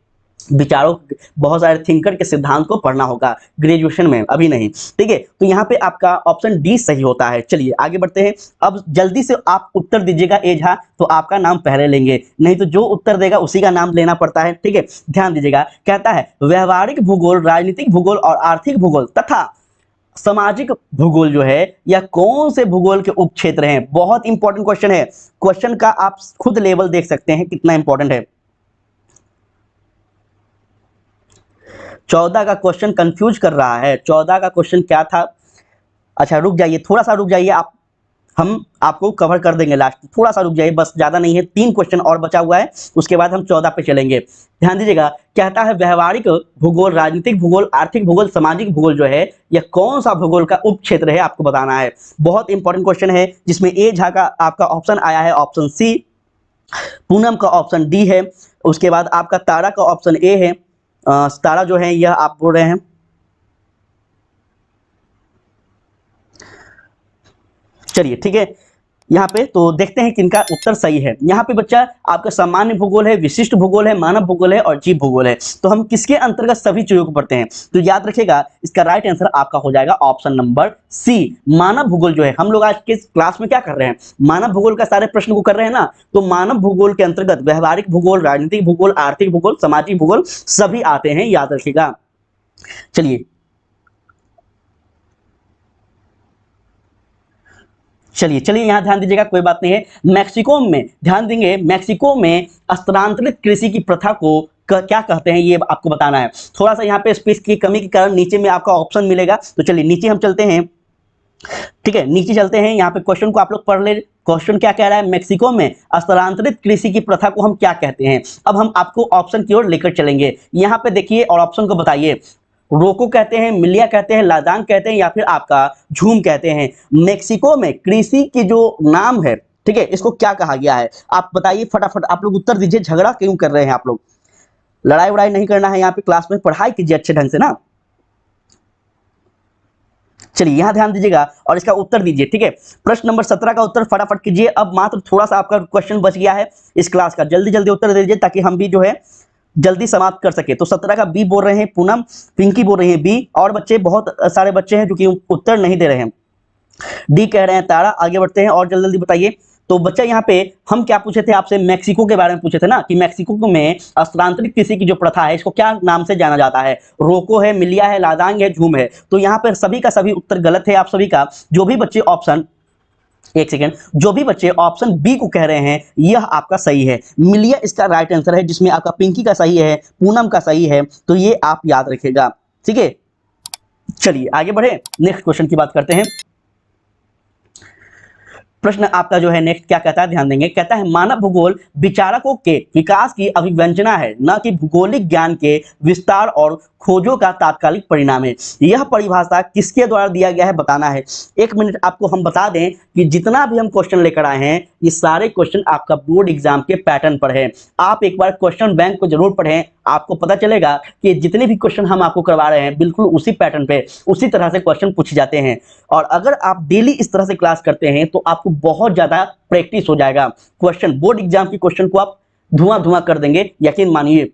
[SPEAKER 1] विचारों, बहुत सारे थिंकर के सिद्धांत को पढ़ना होगा ग्रेजुएशन में, अभी नहीं, ठीक है। तो यहाँ पे आपका ऑप्शन डी सही होता है। चलिए आगे बढ़ते हैं। अब जल्दी से आप उत्तर दीजिएगा ए झा, तो आपका नाम पहले लेंगे, नहीं तो जो उत्तर देगा उसी का नाम लेना पड़ता है, ठीक है। ध्यान दीजिएगा, कहता है व्यवहारिक भूगोल, राजनीतिक भूगोल और आर्थिक भूगोल तथा सामाजिक भूगोल जो है यह कौन से भूगोल के उपक्षेत्र हैं? बहुत इंपॉर्टेंट क्वेश्चन है। क्वेश्चन का आप खुद लेवल देख सकते हैं कितना इंपॉर्टेंट है। 14 का क्वेश्चन कंफ्यूज कर रहा है। 14 का क्वेश्चन क्या था? अच्छा रुक जाइए, थोड़ा सा रुक जाइए, आप हम आपको कवर कर देंगे लास्ट, थोड़ा सा रुक जाइए, बस ज्यादा नहीं है, 3 क्वेश्चन और बचा हुआ है, उसके बाद हम 14 पे चलेंगे। ध्यान दीजिएगा, कहता है व्यवहारिक भूगोल, राजनीतिक भूगोल, आर्थिक भूगोल, सामाजिक भूगोल जो है यह कौन सा भूगोल का उप क्षेत्र है, आपको बताना है। बहुत इंपॉर्टेंट क्वेश्चन है, जिसमें ए झा का आपका ऑप्शन आया है ऑप्शन सी, पूनम का ऑप्शन डी है, उसके बाद आपका तारा का ऑप्शन ए है। तारा जो है यह आप बोल रहे हैं, चलिए ठीक है। यहाँ पे तो देखते हैं किनका उत्तर सही है। यहाँ पे बच्चा आपका सामान्य भूगोल है, विशिष्ट भूगोल है, मानव भूगोल है और जीव भूगोल है। तो हम किसके अंतर्गत सभी चीजों को पढ़ते हैं, तो याद रखिएगा इसका राइट आंसर आपका हो जाएगा ऑप्शन नंबर सी, मानव भूगोल जो है। हम लोग आज के क्लास में क्या कर रहे हैं, मानव भूगोल का सारे प्रश्न को कर रहे हैं ना। तो मानव भूगोल के अंतर्गत व्यवहारिक भूगोल, राजनीतिक भूगोल, आर्थिक भूगोल, सामाजिक भूगोल सभी आते हैं, याद रखिएगा। चलिए चलिए चलिए यहाँ ध्यान दीजिएगा, कोई बात नहीं है। मैक्सिको में ध्यान देंगे, मैक्सिको में स्थानांतरित कृषि की प्रथा को क्या कहते हैं ये आपको बताना है। थोड़ा सा यहाँ पे स्पेस की कमी के कारण नीचे में आपका ऑप्शन मिलेगा, तो चलिए नीचे हम चलते हैं, ठीक है, नीचे चलते हैं। यहाँ पे क्वेश्चन को आप लोग पढ़ ले। क्वेश्चन क्या कह रहा है, मैक्सिको में स्थानांतरित कृषि की प्रथा को हम क्या कहते हैं। अब हम आपको ऑप्शन की ओर लेकर चलेंगे, यहाँ पे देखिए और ऑप्शन को बताइए। रोको कहते हैं, मिलिया कहते हैं, लादांग कहते हैं या फिर आपका झूम कहते हैं। मेक्सिको में कृषि की जो नाम है, ठीक है, इसको क्या कहा गया है आप बताइए फटाफट, आप लोग उत्तर दीजिए। झगड़ा क्यों कर रहे हैं आप लोग, लड़ाई वड़ाई नहीं करना है यहाँ पे, क्लास में पढ़ाई कीजिए अच्छे ढंग से ना। चलिए यहाँ ध्यान दीजिएगा और इसका उत्तर दीजिए, ठीक है। प्रश्न नंबर 17 का उत्तर फटाफट कीजिए। अब मात्र थोड़ा सा आपका क्वेश्चन बच गया है इस क्लास का, जल्दी जल्दी उत्तर दे दीजिए ताकि हम भी जो है जल्दी समाप्त कर सके। तो 17 का बी बोल रहे हैं पूनम, पिंकी बोल रही है बी, और बच्चे बहुत सारे बच्चे हैं जो कि उत्तर नहीं दे रहे हैं। डी कह रहे हैं तारा। आगे बढ़ते हैं और जल्दी जल्दी बताइए। तो बच्चा यहाँ पे हम क्या पूछे थे आपसे, मैक्सिको के बारे में पूछे थे ना, कि मैक्सिको में स्थानांतरित कृषि की जो प्रथा है इसको क्या नाम से जाना जाता है, रोको है, मिलिया है, लादांग है, झूम है। तो यहाँ पर सभी का सभी उत्तर गलत है आप सभी का। जो भी बच्चे ऑप्शन, एक सेकेंड, जो भी बच्चे ऑप्शन बी को कह रहे हैं यह आपका सही है, मिलिया इसका राइट आंसर है, जिसमें आपका पिंकी का सही है, पूनम का सही है, तो ये आप याद रखिएगा, ठीक है। चलिए आगे बढ़े, नेक्स्ट क्वेश्चन की बात करते हैं। प्रश्न आपका जो है नेक्स्ट क्या कहता है, ध्यान देंगे। कहता है मानव भूगोल विचारकों के विकास की अभिव्यंजना है, न कि भूगोलिक ज्ञान के विस्तार और खोजों का तात्कालिक परिणाम है। यह परिभाषा किसके द्वारा दिया गया है बताना है। एक मिनट आपको हम बता दें कि जितना भी हम क्वेश्चन लेकर आए हैं ये सारे क्वेश्चन आपका बोर्ड एग्जाम के पैटर्न पर है। आप एक बार क्वेश्चन बैंक को जरूर पढ़ें, आपको पता चलेगा कि जितने भी क्वेश्चन हम आपको करवा रहे हैं बिल्कुल उसी पैटर्न पे उसी तरह से क्वेश्चन पूछे जाते हैं। और अगर आप डेली इस तरह से क्लास करते हैं तो आपको बहुत ज्यादा प्रैक्टिस हो जाएगा। क्वेश्चन बोर्ड एग्जाम की क्वेश्चन को आप धुआं धुआं कर देंगे, यकीन मानिए,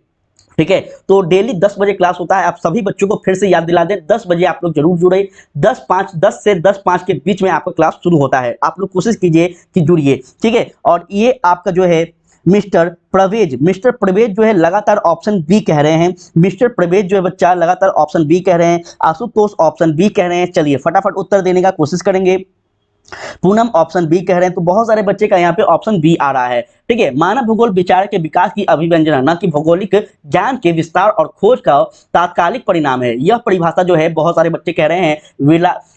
[SPEAKER 1] ठीक है। तो डेली 10 बजे क्लास होता है, आप सभी बच्चों को फिर से याद दिला दें, 10 बजे आप लोग जरूर जुड़े। 10 से 10:05 के बीच में आपका क्लास शुरू होता है, आप लोग कोशिश कीजिए कि जुड़िए, ठीक है। और ये आपका जो है मिस्टर प्रवेज जो है लगातार ऑप्शन बी कह रहे हैं। मिस्टर प्रवेज जो है बच्चा लगातार ऑप्शन बी कह रहे हैं। आशुतोष ऑप्शन बी कह रहे हैं। चलिए फटाफट उत्तर देने का कोशिश करेंगे। पूनम ऑप्शन बी कह रहे हैं, तो बहुत सारे बच्चे का यहाँ पे ऑप्शन बी आ रहा है, ठीक है। मानव भूगोल विचार के विकास की अभिव्यंजना, न कि भौगोलिक ज्ञान के विस्तार और खोज का तात्कालिक परिणाम है। यह परिभाषा जो है बहुत सारे बच्चे कह रहे हैं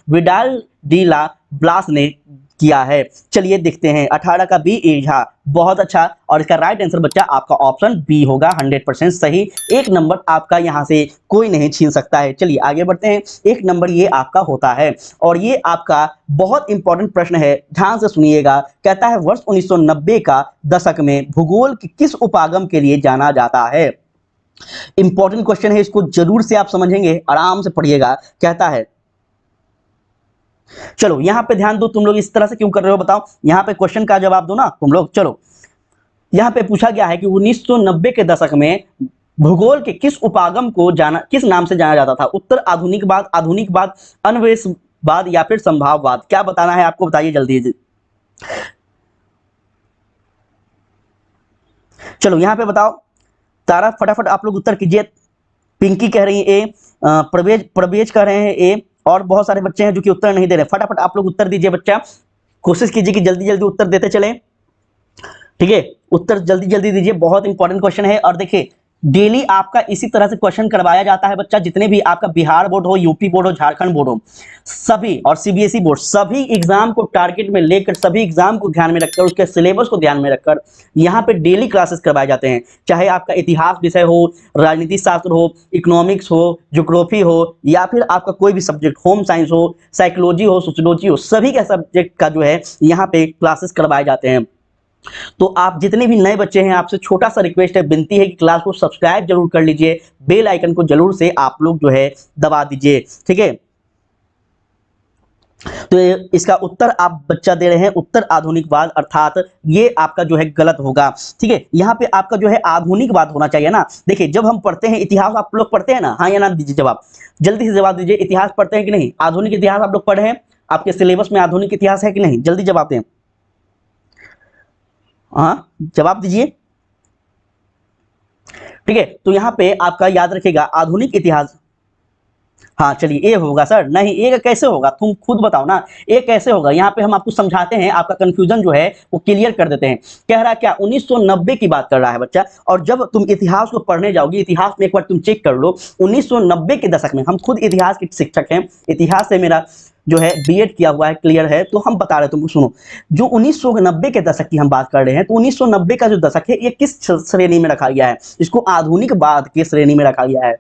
[SPEAKER 1] विडाल डी ला ब्लास ने किया है। चलिए देखते हैं, 18 का बी एझा, बहुत अच्छा। और इसका राइट आंसर बच्चा आपका ऑप्शन बी होगा, 100% सही। एक नंबर आपका यहां से कोई नहीं छीन सकता है। चलिए आगे बढ़ते हैं, एक नंबर ये आपका होता है। और ये आपका बहुत इंपॉर्टेंट प्रश्न है, ध्यान से सुनिएगा। कहता है वर्ष 1990 का दशक में भूगोल के किस उपागम के लिए जाना जाता है। इंपॉर्टेंट क्वेश्चन है, इसको जरूर से आप समझेंगे, आराम से पढ़िएगा। कहता है, चलो यहां पे ध्यान दो, तुम लोग इस तरह से क्यों कर रहे हो बताओ, यहां पे क्वेश्चन का जवाब दो ना तुम लोग। चलो यहां पे पूछा गया है कि 1990 के दशक में भूगोल के किस उपागम को किस नाम से जाना जाता था। उत्तर आधुनिकवाद, अन्वेषवाद या फिर संभाववाद। क्या बताना है आपको, बताइए जल्दी। चलो यहां पे बताओ, तारा फटाफट आप लोग उत्तर कीजिए। पिंकी कह रही है ए, प्रवेज कह रहे हैं ए, और बहुत सारे बच्चे हैं जो कि उत्तर नहीं दे रहे। फटाफट आप लोग उत्तर दीजिए बच्चा, कोशिश कीजिए कि जल्दी जल्दी उत्तर देते चले, ठीक है। उत्तर जल्दी जल्दी दीजिए, बहुत इंपॉर्टेंट क्वेश्चन है। और देखिए डेली आपका इसी तरह से क्वेश्चन करवाया जाता है बच्चा, जितने भी आपका बिहार बोर्ड हो, यूपी बोर्ड हो, झारखंड बोर्ड हो, सभी, और सीबीएसई बोर्ड, सभी एग्जाम को टारगेट में लेकर, सभी एग्जाम को ध्यान में रखकर, उसके सिलेबस को ध्यान में रखकर यहाँ पे डेली क्लासेस करवाए जाते हैं। चाहे आपका इतिहास विषय हो, राजनीति शास्त्र हो, इकोनॉमिक्स हो, ज्योग्राफी हो, या फिर आपका कोई भी सब्जेक्ट, होम साइंस हो, साइकोलॉजी हो, सोशियोलॉजी हो, सभी के सब्जेक्ट का जो है यहाँ पे क्लासेस करवाए जाते हैं। तो आप जितने भी नए बच्चे हैं, आपसे छोटा सा रिक्वेस्ट है, विनती है कि क्लास को सब्सक्राइब जरूर कर लीजिए, बेल आइकन को जरूर से आप लोग जो है दबा दीजिए, ठीक है। तो इसका उत्तर आप बच्चा दे रहे हैं उत्तर आधुनिकवाद, अर्थात ये आपका जो है गलत होगा, ठीक है। यहाँ पे आपका जो है आधुनिकवाद होना चाहिए ना। देखिए जब हम पढ़ते हैं इतिहास, आप लोग पढ़ते हैं ना, हाँ या ना दीजिए जवाब, जल्दी से जवाब दीजिए। इतिहास पढ़ते हैं कि नहीं, आधुनिक इतिहास आप लोग पढ़े हैं, आपके सिलेबस में आधुनिक इतिहास है कि नहीं, जल्दी जवाब दें, हाँ जवाब दीजिए, ठीक है। तो यहां पे आपका याद रखिएगा आधुनिक इतिहास, हाँ चलिए ए होगा सर, नहीं ए कैसे होगा, तुम खुद बताओ ना, ए कैसे होगा। यहाँ पे हम आपको समझाते हैं, आपका कंफ्यूजन जो है वो क्लियर कर देते हैं। कह रहा क्या 1990 की बात कर रहा है बच्चा, और जब तुम इतिहास को पढ़ने जाओगे, इतिहास में एक बार तुम चेक कर लो, 1990 के दशक में, हम खुद इतिहास के शिक्षक हैं, इतिहास से मेरा जो है बीएड किया हुआ है, क्लियर है, तो हम बता रहे हैं तुमको, सुनो। जो 1990 के दशक की हम बात कर रहे हैं, तो 1990 का जो दशक है ये किस श्रेणी में रखा गया है, इसको आधुनिकवाद की श्रेणी में रखा गया है,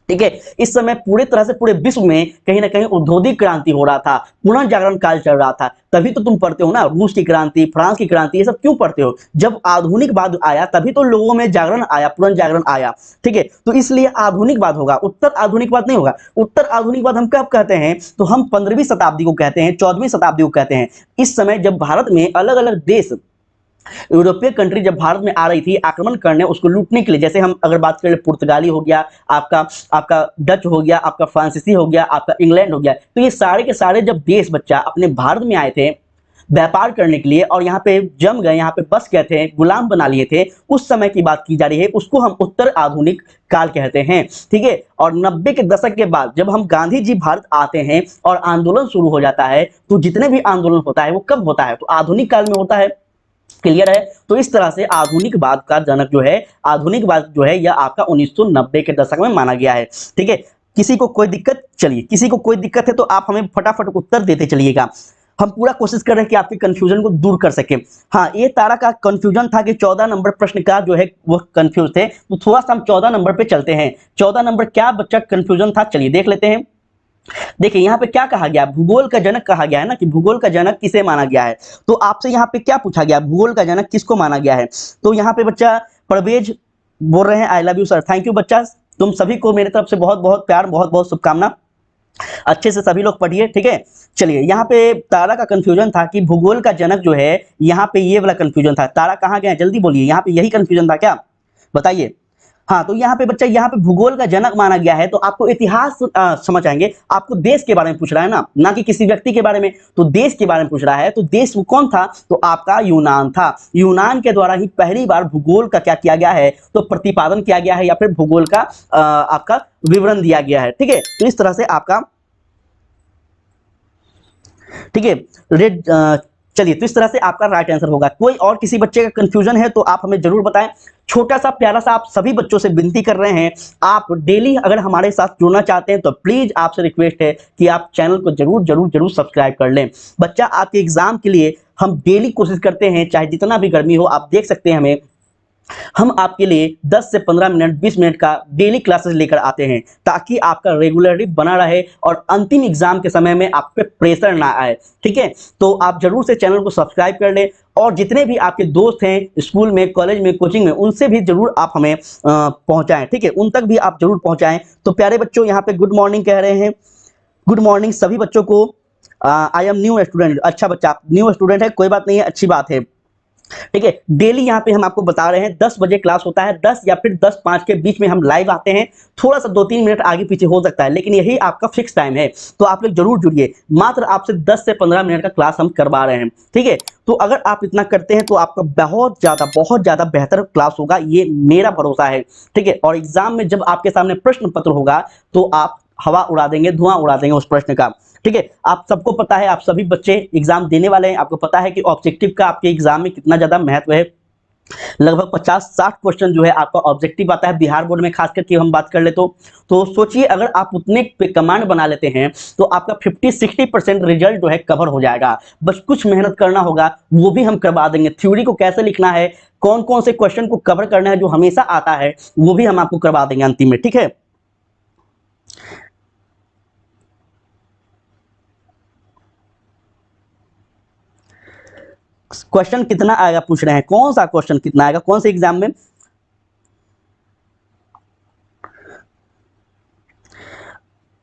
[SPEAKER 1] ठीक है। इस समय पूरे तरह से पूरे विश्व में कहीं ना कहीं औद्योगिक क्रांति हो रहा था, पुनर्जागरण काल चल रहा था, तभी तो तुम पढ़ते हो ना रूस की क्रांति, फ्रांस की क्रांति, ये सब क्यों पढ़ते हो। जब आधुनिकवाद आया तभी तो लोगों में जागरण आया, पुनर्जागरण आया, ठीक है। तो इसलिए आधुनिकवाद होगा, उत्तर आधुनिकवाद नहीं होगा। उत्तर आधुनिकवाद हम कब कहते हैं, तो हम 15वीं शताब्दी को कहते हैं, 14वीं शताब्दी को कहते हैं। इस समय जब भारत में अलग अलग देश, यूरोपीय कंट्री जब भारत में आ रही थी आक्रमण करने, उसको लूटने के लिए, जैसे हम अगर बात करें पुर्तगाली हो गया, आपका डच हो गया, आपका फ्रांसीसी हो गया, आपका इंग्लैंड हो गया, तो ये सारे के सारे जब देश बच्चा अपने भारत में आए थे, व्यापार करने के लिए और यहाँ पे जम गए, यहाँ पे बस गए थे, गुलाम बना लिए थे, उस समय की बात की जा रही है, उसको हम उत्तर आधुनिक काल कहते हैं। ठीक है, और 90 के दशक के बाद जब हम गांधी जी भारत आते हैं और आंदोलन शुरू हो जाता है, तो जितने भी आंदोलन होता है वो कब होता है, तो आधुनिक काल में होता है। क्लियर है? तो इस तरह से आधुनिकवाद का जनक जो है, आधुनिकवाद जो है यह आपका 1990 के दशक में माना गया है। ठीक है, किसी को कोई दिक्कत, चलिए किसी को कोई दिक्कत है तो आप हमें फटाफट उत्तर देते चलिएगा। हम पूरा कोशिश कर रहे हैं कि आपके कंफ्यूजन को दूर कर सके। हाँ, ये तारा का कंफ्यूजन था कि 14 नंबर प्रश्न का जो है वो कंफ्यूज थे, तो थोड़ा सा हम 14 नंबर पे चलते हैं। 14 नंबर क्या बच्चा कंफ्यूजन था, चलिए देख लेते हैं। देखिए यहाँ पे क्या कहा गया, भूगोल का जनक कहा गया है ना, कि भूगोल का जनक किसे माना गया है। तो आपसे यहाँ पे क्या पूछा गया, भूगोल का जनक किसको माना गया है। तो यहाँ पे बच्चा परवेज बोल रहे हैं I love you sir, thank you बच्चा, तुम सभी को मेरी तरफ से बहुत बहुत प्यार, बहुत बहुत शुभकामना, अच्छे से सभी लोग पढ़िए। ठीक है, चलिए यहाँ पे तारा का कंफ्यूजन था कि भूगोल का जनक जो है, यहाँ पे ये वाला कंफ्यूजन था। तारा कहाँ गया, जल्दी बोलिए, यहाँ पे यही कंफ्यूजन था क्या, बताइए। हाँ, तो यहाँ पे बच्चा, यहाँ पे भूगोल का जनक माना गया है, तो आपको इतिहास समझ आएंगे। आपको देश के बारे में पूछ रहा है ना कि किसी व्यक्ति के बारे में, तो देश के बारे में पूछ रहा है। तो देश वो कौन था, तो आपका यूनान था। यूनान के द्वारा ही पहली बार भूगोल का क्या किया गया है, तो प्रतिपादन किया गया है, या फिर भूगोल का आपका विवरण दिया गया है। ठीक है, तो इस तरह से आपका, ठीक है, रेड, चलिए तो इस तरह से आपका राइट आंसर होगा। कोई और किसी बच्चे का कंफ्यूजन है तो आप हमें जरूर बताएं। छोटा सा प्यारा सा आप सभी बच्चों से विनती कर रहे हैं, आप डेली अगर हमारे साथ जुड़ना चाहते हैं तो प्लीज आपसे रिक्वेस्ट है कि आप चैनल को जरूर जरूर जरूर सब्सक्राइब कर लें। बच्चा, आपके एग्जाम के लिए हम डेली कोशिश करते हैं, चाहे जितना भी गर्मी हो, आप देख सकते हैं हमें, हम आपके लिए 10 से 15 मिनट 20 मिनट का डेली क्लासेस लेकर आते हैं, ताकि आपका रेगुलरली बना रहे और अंतिम एग्जाम के समय में आप पे प्रेशर ना आए। ठीक है, तो आप जरूर से चैनल को सब्सक्राइब कर लें, और जितने भी आपके दोस्त हैं स्कूल में, कॉलेज में, कोचिंग में, उनसे भी जरूर आप हमें पहुंचाएं। ठीक है, उन तक भी आप जरूर पहुंचाएं। तो प्यारे बच्चों, यहाँ पे गुड मॉर्निंग कह रहे हैं, गुड मॉर्निंग सभी बच्चों को। आई एम न्यू स्टूडेंट, अच्छा बच्चा आप न्यू स्टूडेंट है, कोई बात नहीं है, अच्छी बात है। ठीक है, डेली यहाँ पे हम आपको बता रहे हैं 10 बजे क्लास होता है, 10 या फिर 10:05 के बीच में हम लाइव आते हैं। थोड़ा सा 2-3 मिनट आगे पीछे हो सकता है, लेकिन यही आपका फिक्स टाइम है। तो आप लोग जरूर जुड़िए, मात्र आपसे 10 से 15 मिनट का क्लास हम करवा रहे हैं। ठीक है, तो अगर आप इतना करते हैं तो आपका बहुत ज्यादा बेहतर क्लास होगा, ये मेरा भरोसा है। ठीक है, और एग्जाम में जब आपके सामने प्रश्न पत्र होगा तो आप हवा उड़ा देंगे, धुआं उड़ा देंगे उस प्रश्न का। ठीक है, आप सबको पता है, आप सभी बच्चे एग्जाम देने वाले हैं, आपको पता है कि ऑब्जेक्टिव का आपके एग्जाम में कितना ज्यादा महत्व है। लगभग 50-60 क्वेश्चन जो है आपका ऑब्जेक्टिव आता है, बिहार बोर्ड में खास करके हम बात कर ले तो सोचिए, अगर आप उतने पे कमांड बना लेते हैं तो आपका 50-60% रिजल्ट जो है कवर हो जाएगा। बस कुछ मेहनत करना होगा, वो भी हम करवा देंगे। थ्योरी को कैसे लिखना है, कौन कौन से क्वेश्चन को कवर करना है जो हमेशा आता है, वो भी हम आपको करवा देंगे अंतिम में। ठीक है, क्वेश्चन कितना आएगा पूछ रहे हैं, कौन सा क्वेश्चन कितना आएगा, कौन से एग्जाम में।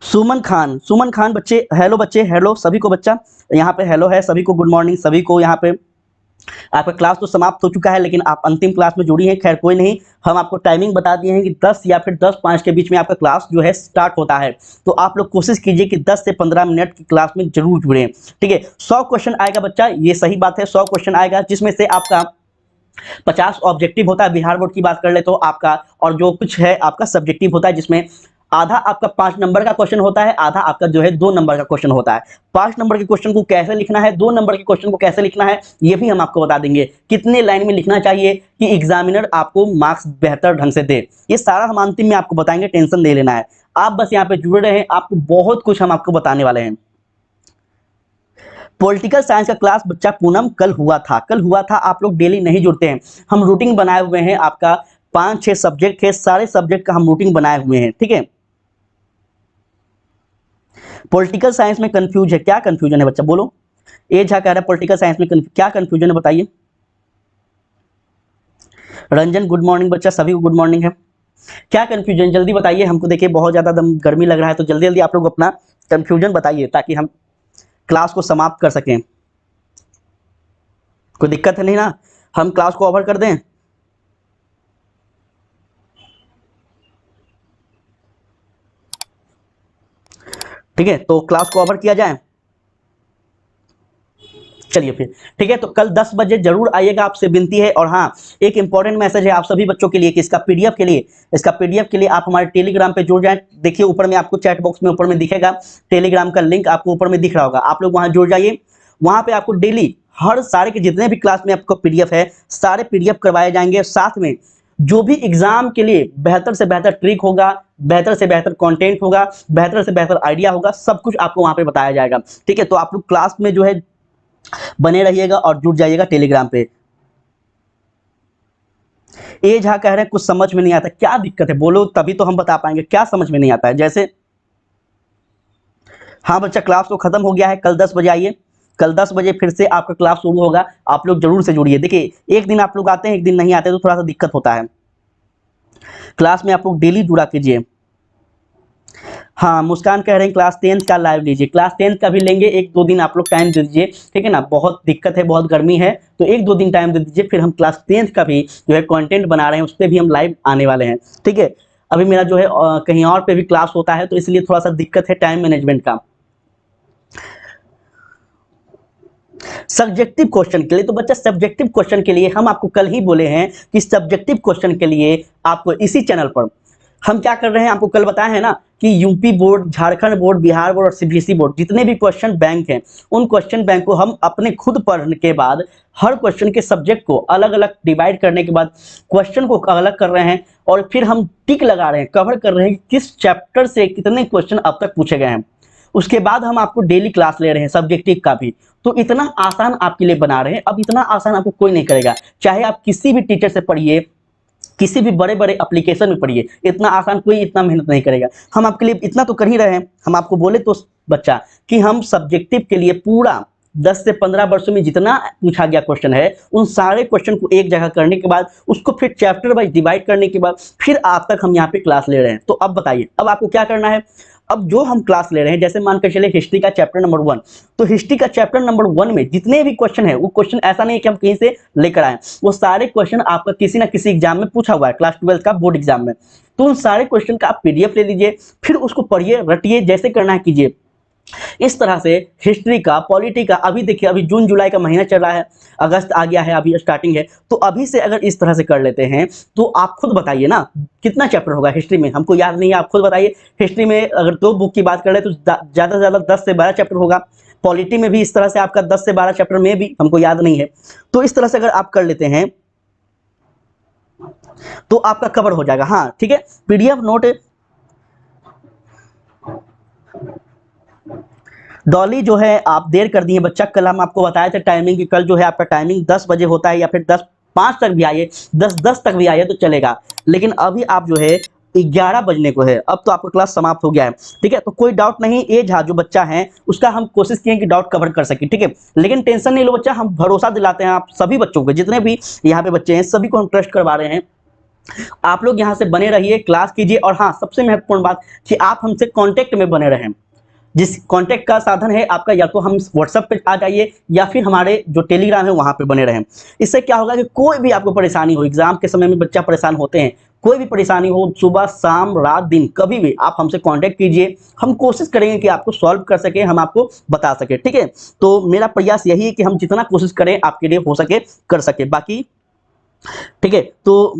[SPEAKER 1] सुमन खान, सुमन खान बच्चे, हेलो बच्चे, हेलो सभी को बच्चा, यहाँ पे हेलो है सभी को, गुड मॉर्निंग सभी को। यहाँ पे आपका क्लास तो समाप्त हो चुका है, लेकिन आप अंतिम क्लास में जुड़ी हैं, खैर कोई नहीं, हम आपको टाइमिंग बता दिए हैं कि 10 या फिर 10:05 के बीच में आपका क्लास जो है स्टार्ट होता है। तो आप लोग कोशिश कीजिए कि 10 से 15 मिनट की क्लास में जरूर जुड़े। ठीक है, 100 क्वेश्चन आएगा बच्चा, ये सही बात है, 100 क्वेश्चन आएगा, जिसमें से आपका 50 ऑब्जेक्टिव होता है, बिहार बोर्ड की बात कर ले तो आपका, और जो कुछ है आपका सब्जेक्टिव होता है, जिसमें आधा आपका 5 नंबर का क्वेश्चन होता है, आधा आपका जो है 2 नंबर का क्वेश्चन होता है। 5 नंबर के क्वेश्चन को कैसे लिखना है, 2 नंबर के क्वेश्चन को कैसे लिखना है, ये भी हम आपको बता देंगे। कितने लाइन में लिखना चाहिए कि एग्जामिनर आपको मार्क्स बेहतर ढंग से दे, ये सारा हम अंतिम में आपको बताएंगे, टेंशन नहीं लेना है। आप बस यहाँ पे जुड़े रहे, आपको बहुत कुछ हम आपको बताने वाले हैं। पॉलिटिकल साइंस का क्लास बच्चा पूनम कल हुआ था, कल हुआ था, आप लोग डेली नहीं जुड़ते हैं। हम रूटीन बनाए हुए हैं, आपका 5-6 सब्जेक्ट है, सारे सब्जेक्ट का हम रूटीन बनाए हुए हैं। ठीक है, पॉलिटिकल साइंस में कंफ्यूज है, क्या कंफ्यूजन है बच्चा बोलो। ए झा कह रहा है पॉलिटिकल साइंस में क्या कंफ्यूजन है बताइए। रंजन गुड मॉर्निंग बच्चा, सभी को गुड मॉर्निंग है। क्या कंफ्यूजन जल्दी बताइए हमको, देखिए बहुत ज्यादा दम गर्मी लग रहा है, तो जल्दी जल्दी आप लोग अपना कंफ्यूजन बताइए ताकि हम क्लास को समाप्त कर सकें। कोई दिक्कत है नहीं ना, हम क्लास को ओवर कर दें। ठीक है, तो क्लास को ओवर किया जाए। चलिए फिर ठीक है, तो कल 10 बजे जरूर आइएगा, आपसे विनती है। और हाँ, एक इंपॉर्टेंट मैसेज है आप सभी बच्चों के लिए कि इसका पीडीएफ के लिए आप हमारे टेलीग्राम पे जुड़ जाएं। देखिए ऊपर में आपको चैट बॉक्स में ऊपर में दिखेगा, टेलीग्राम का लिंक आपको ऊपर में दिख रहा होगा, आप लोग वहां जुड़ जाइए। वहां पे आपको डेली हर सारे के जितने भी क्लास में आपको पीडीएफ है, सारे पीडीएफ करवाए जाएंगे। साथ में जो भी एग्जाम के लिए बेहतर से बेहतर ट्रिक होगा, बेहतर से बेहतर कंटेंट होगा, बेहतर से बेहतर आइडिया होगा, सब कुछ आपको वहां पे बताया जाएगा। ठीक है, तो आप लोग क्लास में जो है बने रहिएगा और जुड़ जाइएगा टेलीग्राम पे। ए झा कह रहे हैं कुछ समझ में नहीं आता, क्या दिक्कत है बोलो, तभी तो हम बता पाएंगे क्या समझ में नहीं आता है। जैसे हाँ बच्चा, क्लास तो खत्म हो गया है, कल 10 बजे आइए, कल 10 बजे फिर से आपका क्लास शुरू होगा, आप लोग जरूर से जुड़िए। देखिए एक दिन आप लोग आते हैं, एक दिन नहीं आते तो थोड़ा सा दिक्कत होता है, क्लास में आप लोग डेली जुड़ा कीजिए। हाँ मुस्कान कह रहे हैं क्लास 10 का लाइव लीजिए, क्लास 10 का भी लेंगे, 1-2 दिन आप लोग टाइम दे दीजिए, ठीक है ना, बहुत दिक्कत है, बहुत गर्मी है, तो 1-2 दिन टाइम दे दीजिए, फिर हम क्लास 10 का भी जो है कंटेंट बना रहे हैं, उस पर भी हम लाइव आने वाले हैं। ठीक है, अभी मेरा जो है कहीं और पे भी क्लास होता है, तो इसलिए थोड़ा सा दिक्कत है टाइम मैनेजमेंट का। सब्जेक्टिव क्वेश्चन के लिए तो बच्चा, सब्जेक्टिव क्वेश्चन के लिए हम आपको कल ही बोले हैं कि सब्जेक्टिव क्वेश्चन के लिए आपको इसी चैनल पर हम क्या कर रहे हैं, आपको कल बताया है ना कि UP board, Jharkhand board, Bihar board और सीबीएसई बोर्ड जितने भी क्वेश्चन बैंक हैं, उन क्वेश्चन बैंक को हम अपने खुद पढ़ने के बाद हर क्वेश्चन के सब्जेक्ट को अलग अलग डिवाइड करने के बाद क्वेश्चन को अलग कर रहे हैं, और फिर हम टिक लगा रहे हैं, कवर कर रहे हैं कि किस चैप्टर से कितने क्वेश्चन अब तक पूछे गए हैं। उसके बाद हम आपको डेली क्लास ले रहे हैं सब्जेक्टिव का भी, तो इतना आसान आपके लिए बना रहे हैं। अब इतना आसान आपको कोई नहीं करेगा, चाहे आप किसी भी टीचर से पढ़िए, किसी भी बड़े बड़े एप्लीकेशन में पढ़िए, इतना आसान कोई इतना मेहनत नहीं करेगा। हम आपके लिए इतना तो कर ही रहे हैं। हम आपको बोले तो बच्चा कि हम सब्जेक्टिव के लिए पूरा 10 से 15 वर्षों में जितना पूछा गया क्वेश्चन है, उन सारे क्वेश्चन को एक जगह करने के बाद, उसको फिर चैप्टर वाइज डिवाइड करने के बाद फिर आप तक हम यहाँ पे क्लास ले रहे हैं। तो अब बताइए, अब आपको क्या करना है। अब जो हम क्लास ले रहे हैं, जैसे मान कर चले हिस्ट्री का चैप्टर नंबर 1, तो हिस्ट्री का चैप्टर नंबर 1 में जितने भी क्वेश्चन है, वो क्वेश्चन ऐसा नहीं है कि हम कहीं से लेकर आए, वो सारे क्वेश्चन आपका किसी ना किसी एग्जाम में पूछा हुआ है, क्लास 12 का बोर्ड एग्जाम में। तो उन सारे क्वेश्चन का आप पीडीएफ ले लीजिए, फिर उसको पढ़िए, रटिए, जैसे करना है कीजिए। इस तरह से हिस्ट्री का, पॉलिटी का, अभी देखिए अभी जून जुलाई का महीना चल रहा है, अगस्त आ गया है, अभी स्टार्टिंग है, तो अभी से अगर इस तरह से कर लेते हैं तो आप खुद बताइए ना कितना चैप्टर होगा हिस्ट्री में, हमको याद नहीं है, आप खुद बताइए। हिस्ट्री में अगर 2 बुक की बात कर ले तो ज़्यादा से ज़्यादा 10 से 12 चैप्टर होगा, पॉलिटी में भी इस तरह से आपका 10 से 12 चैप्टर में भी हमको याद नहीं है। तो इस तरह से अगर आप कर लेते हैं तो आपका कवर हो जाएगा। हाँ ठीक है, पीडीएफ नोट डॉली जो है आप देर कर दिए बच्चा, कल हम आपको बताए थे टाइमिंग की, कल जो है आपका टाइमिंग 10 बजे होता है, या फिर 10:05 तक भी आइए, 10:10 तक भी आइए तो चलेगा, लेकिन अभी आप जो है 11 बजने को है, अब तो आपका क्लास समाप्त हो गया है। ठीक है, तो कोई डाउट नहीं, ये झा जो बच्चा है उसका हम कोशिश किए कि डाउट कवर कर सके। ठीक है, लेकिन टेंशन नहीं लो बच्चा, हम भरोसा दिलाते हैं आप सभी बच्चों को, जितने भी यहाँ पे बच्चे हैं सभी को हम ट्रस्ट करवा रहे हैं। आप लोग यहाँ से बने रहिए, क्लास कीजिए, और हाँ सबसे महत्वपूर्ण बात कि आप हमसे कॉन्टेक्ट में बने रहें। जिस कांटेक्ट का साधन है आपका, या तो हम व्हाट्सएप पे आ जाइए या फिर हमारे जो टेलीग्राम है वहां पे बने रहें। इससे क्या होगा कि कोई भी आपको परेशानी हो, एग्जाम के समय में बच्चा परेशान होते हैं, कोई भी परेशानी हो, सुबह शाम रात दिन कभी भी आप हमसे कांटेक्ट कीजिए, हम कोशिश करेंगे कि आपको सॉल्व कर सके, हम आपको बता सके। ठीक है, तो मेरा प्रयास यही है कि हम जितना कोशिश करें आपके लिए हो सके कर सके। बाकी ठीक है, तो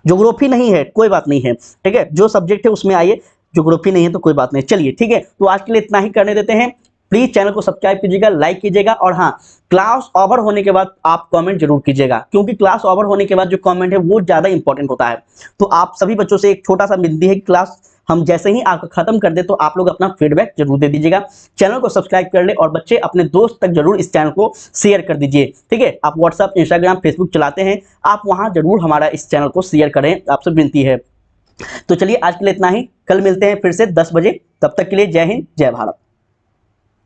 [SPEAKER 1] ज्योग्राफी नहीं है कोई बात नहीं है, ठीक है, जो सब्जेक्ट है उसमें आइए, ज्योग्राफी नहीं है तो कोई बात नहीं। चलिए ठीक है, तो आज के लिए इतना ही करने देते हैं। प्लीज चैनल को सब्सक्राइब कीजिएगा, लाइक कीजिएगा, और हाँ क्लास ओवर होने के बाद आप कमेंट जरूर कीजिएगा, क्योंकि क्लास ओवर होने के बाद जो कमेंट है वो ज्यादा इंपॉर्टेंट होता है। तो आप सभी बच्चों से एक छोटा सा विनती है कि क्लास हम जैसे ही आपका खत्म कर दे तो आप लोग अपना फीडबैक जरूर दे दीजिएगा, चैनल को सब्सक्राइब कर ले, और बच्चे अपने दोस्त तक जरूर इस चैनल को शेयर कर दीजिए। ठीक है, आप व्हाट्सएप, इंस्टाग्राम, फेसबुक चलाते हैं, आप वहां जरूर हमारा इस चैनल को शेयर करें, आपसे विनती है। तो चलिए आज के लिए इतना ही, कल मिलते हैं फिर से 10 बजे, तब तक के लिए जय हिंद जय भारत।